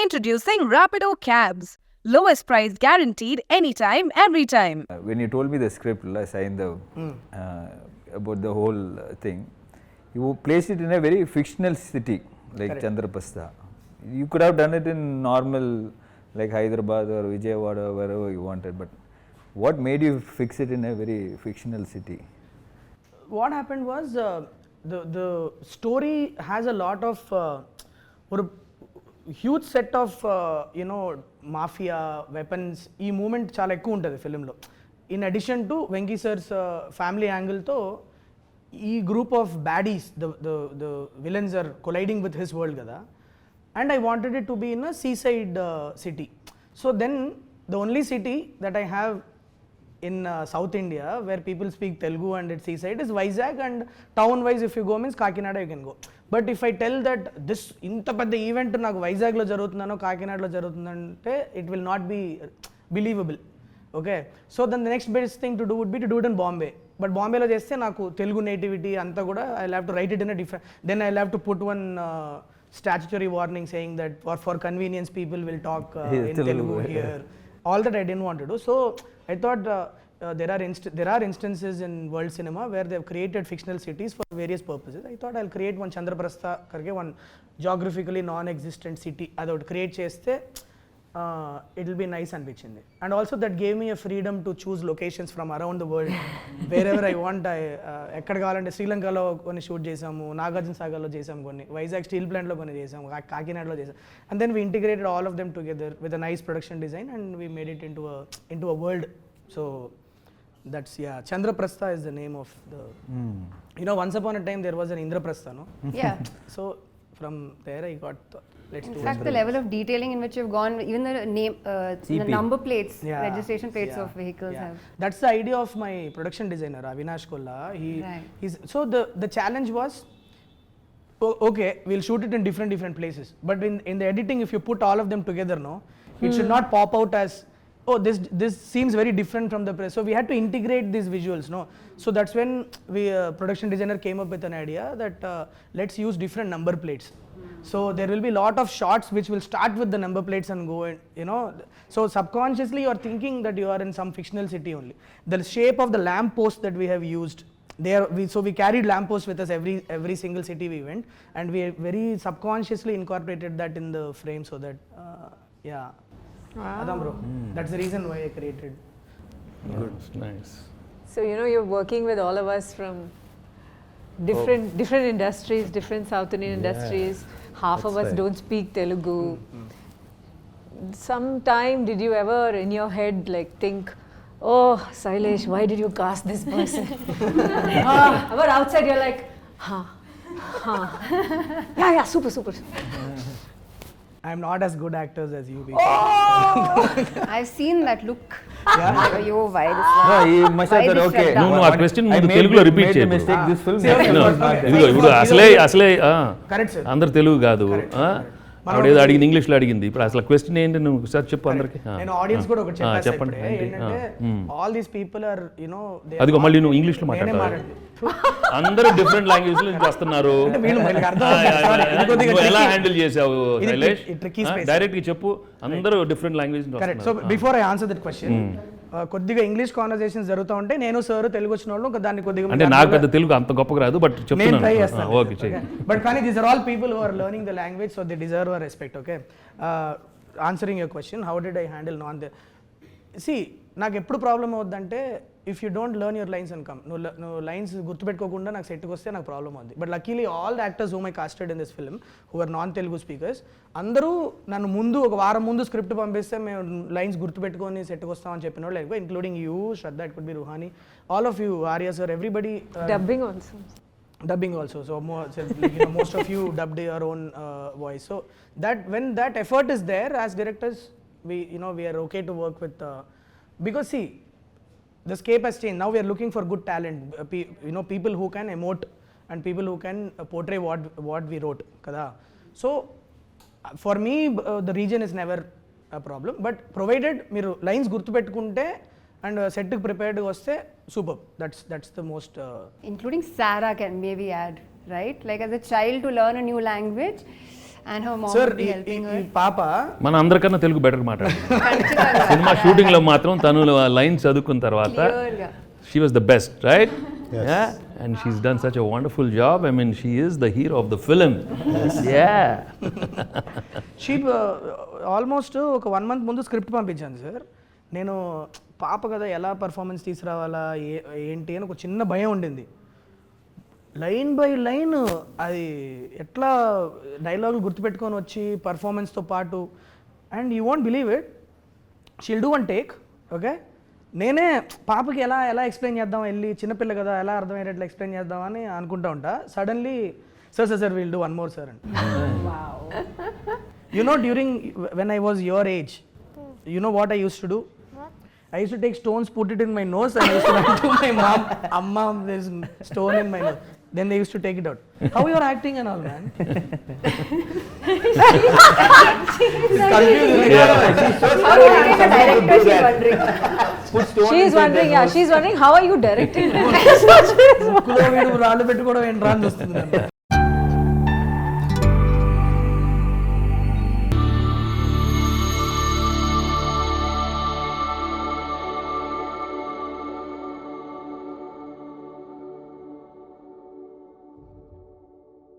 Introducing Rapido Cabs. Lowest price guaranteed anytime, every time. When you told me the script, Saindhav, about the whole thing, you placed it in a very fictional city like Chandraprastha. You could have done it in normal like Hyderabad or Vijayawada, wherever you wanted, but what made you fix it in a very fictional city? What happened was the story has a lot of or huge set of you know mafia weapons ఈ moment చాలా ఎక్కువ ఉంటుంది ఫిలింలో. In addition to Venky sir's family యాంగిల్తో ఈ group of baddies the villains are colliding with his world కదా. And I wanted it to be in a sea side city. So then the only city that I have in South India where people speak Telugu and it's seaside is Vizag, and town wise if you go means Kakinada you can go. But if I tell that this inta pedda event naaku Vizag lo jarugutundano Kakinada lo jarugutundante it will not be believable. Okay, so then the next best thing to do would be to do it in Bombay. But Bombay lo chesthe naaku Telugu nativity anta kuda I'll have to write it in a different, then I'll have to put one statutory warning saying that for convenience people will talk in Telugu here. All that I didn't want to do. So I thought there are instances in world cinema where they have created fictional cities for various purposes. I thought I'll create one Chandraprastha karke, one geographically non-existent city. That would create chesthe it will be nice anpichindi. And also that gave me a freedom to choose locations from around the world wherever I want. I ekkada kavalante Sri Lanka lo konni shoot chesamu, Nagarjuna Sagar lo chesamu, konni Vizag steel plant lo konni chesamu, Kakinada lo chesamu, and then we integrated all of them together with a nice production design and we made it into a world. So that's Chandraprastha is the name of the you know, once upon a time there was an Indraprastha, no? Yeah. So from there I got let's do In fact, the level of detailing in which you've gone, even the name, the number plates, registration plates of vehicles have. That's the idea of my production designer Avinash Kolla. He's so the challenge was okay, we'll shoot it in different places, but in the editing if you put all of them together, no, it should not pop out as oh this seems very different from the press. So we had to integrate these visuals, no. So that's when we production designer came up with an idea that let's use different number plates. So there will be lot of shots which will start with the number plates and go in, you know. So subconsciously you are thinking that you are in some fictional city only. The shape of the lamp post that we have used there, so we carried lamp posts with us every single city we went, and we very subconsciously incorporated that in the frame so that Wow. Adam bro, that's the reason why I created. Good, nice. So you know you're working with all of us from different industries, different South Indian industries. Half of us don't speak Telugu. Sometime did you ever in your head like think, oh Sailesh, why did you cast this person? But outside you're like, yeah, super. I'm not as good actors as you people. I've seen that look. Yeah. Yo, why this No, one? he must have said okay. No, ఆ question ముందు తెలుగులో repeat made a చేయదు. mistake this film. ఇప్పుడు అసలే Correct sir. అందరు తెలుగు కాదు. ఆవిడేదో అడిగింది ఇంగ్లీష్లో అడిగింది. ఇప్పుడు అసలు క్వశ్చన్ ఏంటి నువ్వు ఒకసారి చెప్పు అందరికి. నేను ఆడియన్స్ కూడా ఒకటి చెప్పాను చెప్పండి. ఏంటంటే all these people are you know అదిగో మళ్ళీ నువ్వు ఇంగ్లీష్లో మాట్లాడతావు. అందరూ డిఫరెంట్ లాంగ్వేజ్ నుంచి వస్తున్నారు. నువ్వు ఎలా హ్యాండిల్ చేసావు శైలేష్? డైరెక్ట్ గా చెప్పు. అందరూ డిఫరెంట్ లాంగ్వేజ్ నుంచి correct. So before I answer that question, కొద్దిగా ఇంగ్లీష్ కాన్వర్సేషన్స్ జరుగుతూ ఉంటే నేను సార్ తెలుగు వచ్చిన వాళ్ళు దాన్ని కొద్దిగా అంటే నాకు పెద్ద తెలుగు అంత గొప్పగా రాదు, బట్ చెప్తున్నాను. ఓకే చెయ్యి. బట్ కానీ these are all people who are learning the language, so they deserve our respect. Okay, answering your question, how did I handle non the సి నాకు ఎప్పుడు ప్రాబ్లం అవుద్దంటే if you don't learn your lines and come, నువ్వు lines గుర్తుపెట్టుకోకుండా నాకు సెట్కి వస్తే నాకు ప్రాబ్లం అవుద్ది. But luckily all the actors whom I casted in this film who are non Telugu speakers, అందరూ నన్ను ముందు ఒక వారం ముందు స్క్రిప్ట్ పంపిస్తే మేము లైన్స్ గుర్తుపెట్టుకొని సెట్కి వస్తామని చెప్పిన వాళ్ళు ఎక్కువ, including you, Shraddha, it could be Ruhani, all of you, Arya sir, everybody. Dubbing also, so most of you dubbed your own voice. So that when that effort is there, as directors we are okay to work with because see the scape has changed. Now we are looking for good talent, people who can emote and people who can portray what we wrote kada. So for me the region is never a problem, but provided మీరు lines గుర్తుపెట్టుకుంటే and set prepared వస్తే super. That's the most. Including Sara can maybe add, right? Like as a child to learn a new language And her mom sir would be helping her. ఈ పాప మన అందరికన్నా Telugu better మాట్లాడుతుంది ఖచ్చితంగా. Cinema షూటింగ్లో మాత్రం తను లైన్ చదువుకున్న తర్వాత Clear గా. She was the best right and she's done such a wonderful job I mean she is the hero of the film sheep almost ఒక 1 month ముందు స్క్రిప్ట్ పంపించాను సార్. నేను పాప కదా ఎలా పర్ఫార్మెన్స్ తీసుకురావాలా ఏంటి అని ఒక చిన్న భయం ఉండింది. లైన్ బై లైన్ అది ఎట్లా డైలాగులు గుర్తుపెట్టుకొని వచ్చి పర్ఫార్మెన్స్తో పాటు, and you won't believe it, she'll do one take. Okay, నేనే పాపకి ఎలా ఎలా ఎక్స్ప్లెయిన్ చేద్దాం, వెళ్ళి చిన్నపిల్ల కదా ఎలా అర్థమయ్యేటట్లు ఎక్స్ప్లెయిన్ చేద్దామని అనుకుంటా ఉంటా. Suddenly sir will do 1 more sir అండి. You know, during when I was your age, you know what I used to do? I used to take stones, put it in my nose, and I used to run to my mom, Amma, there's stone in my nose. Then they used to take it out. How you are acting and all, man? She's wondering, yeah, she's wondering how are you directing? ముక్కులో వీడు రాళ్ళు పెట్టుకోవడం ఏంట్రా అని వస్తుంది.